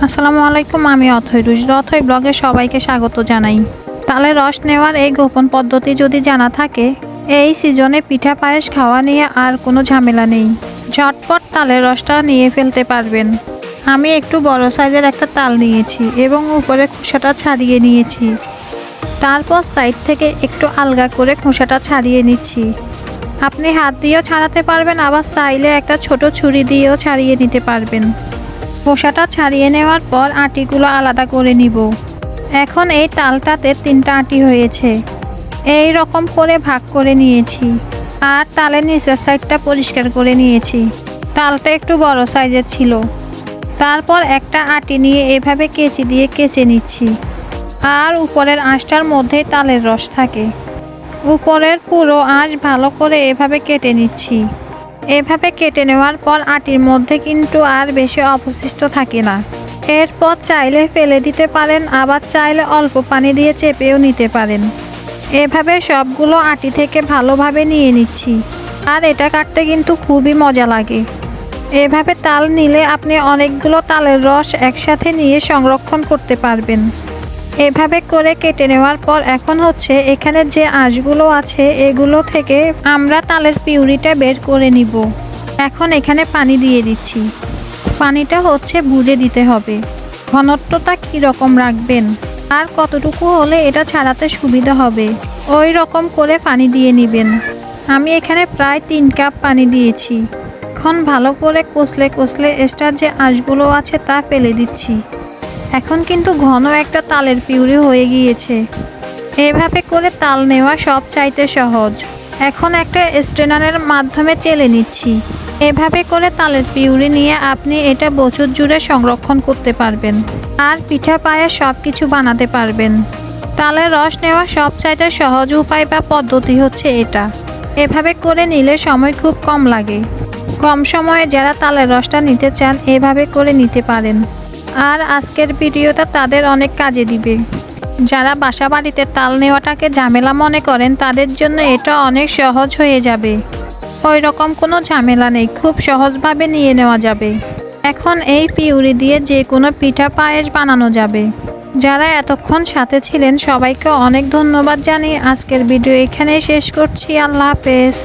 আসসালামু আলাইকুম, আমি অথৈ রুশদ। অথৈ ব্লগে সবাইকে স্বাগত জানাই। তালের রস নেওয়ার এই গোপন পদ্ধতি যদি জানা থাকে, এই সিজনে পিঠা পায়েস খাওয়া নিয়ে আর কোনো ঝামেলা নেই। ঝটপট তালের রসটা নিয়ে ফেলতে পারবেন। আমি একটু বড় সাইজের একটা তাল নিয়েছি এবং উপরে খোসাটা ছাড়িয়ে নিয়েছি। তারপর সাইড থেকে একটু আলগা করে খোসাটা ছাড়িয়ে নিচ্ছি। আপনি হাত দিয়েও ছাড়াতে পারবেন, আবার চাইলে একটা ছোট ছুরি দিয়েও ছাড়িয়ে নিতে পারবেন। খোসাটা ছাড়িয়ে নেওয়ার পর আটিগুলো আলাদা করে নিব। এখন এই তালটাতে 3টা আটি হয়েছে, এই রকম করে ভাগ করে নিয়েছি। আর তালের নিচের সাইডটা পরিষ্কার করে নিয়েছি। তালটা একটু বড় সাইজের ছিল। তারপর একটা আটি নিয়ে এভাবে কেচি দিয়ে কেচে নিচ্ছি। আর উপরের আঁশটার মধ্যেই তালের রস থাকে। উপরের পুরো আঁশ ভালো করে এভাবে কেটে নিচ্ছি। এভাবে কেটে নেওয়ার পর আটির মধ্যে কিন্তু আর বেশি অবশিষ্ট থাকে না। এরপর চাইলে ফেলে দিতে পারেন, আবার চাইলে অল্প পানি দিয়ে চেপেও নিতে পারেন। এভাবে সবগুলো আটি থেকে ভালোভাবে নিয়ে নিচ্ছি। আর এটা কাটতে কিন্তু খুবই মজা লাগে। এভাবে তাল নিলে আপনি অনেকগুলো তালের রস একসাথে নিয়ে সংরক্ষণ করতে পারবেন। এভাবে করে কেটে নেওয়ার পর এখন হচ্ছে এখানে যে আঁশগুলো আছে এগুলো থেকে আমরা তালের পিউরিটা বের করে নিব। এখন এখানে পানি দিয়ে দিচ্ছি। পানিটা হচ্ছে বুঝে দিতে হবে, ঘনত্বটা কীরকম রাখবেন আর কতটুকু হলে এটা ছাড়াতে সুবিধা হবে ওই রকম করে পানি দিয়ে নেবেন। আমি এখানে প্রায় 3 কাপ পানি দিয়েছি। এখন ভালো করে কষলে কষলে এক্সট্রা যে আঁশগুলো আছে তা ফেলে দিচ্ছি। এখন কিন্তু ঘন একটা তালের পিউরি হয়ে গিয়েছে। এভাবে করে তাল নেওয়া সব চাইতে সহজ। এখন একটা স্ট্রেনারের মাধ্যমে চেলে নিচ্ছি। এভাবে করে তালের পিউরি নিয়ে আপনি এটা বছর জুড়ে সংরক্ষণ করতে পারবেন আর পিঠা পায়েস সব কিছু বানাতে পারবেন। তালের রস নেওয়া সব চাইতে সহজ উপায় বা পদ্ধতি হচ্ছে এটা। এভাবে করে নিলে সময় খুব কম লাগে। কম সময়ে যারা তালের রসটা নিতে চান এভাবে করে নিতে পারেন। আর আজকের ভিডিওটা তাদের অনেক কাজে দিবে। যারা বাসা বাড়িতে তাল নেওয়াটাকে ঝামেলা মনে করেন তাদের জন্য এটা অনেক সহজ হয়ে যাবে। ওই রকম কোনো ঝামেলা নেই, খুব সহজভাবে নিয়ে নেওয়া যাবে। এখন এই পিউরি দিয়ে যে কোনো পিঠা পায়েস বানানো যাবে। যারা এতক্ষণ সাথে ছিলেন সবাইকে অনেক ধন্যবাদ জানিয়ে আজকের ভিডিও এখানেই শেষ করছি। আল্লাহ হাফেজ।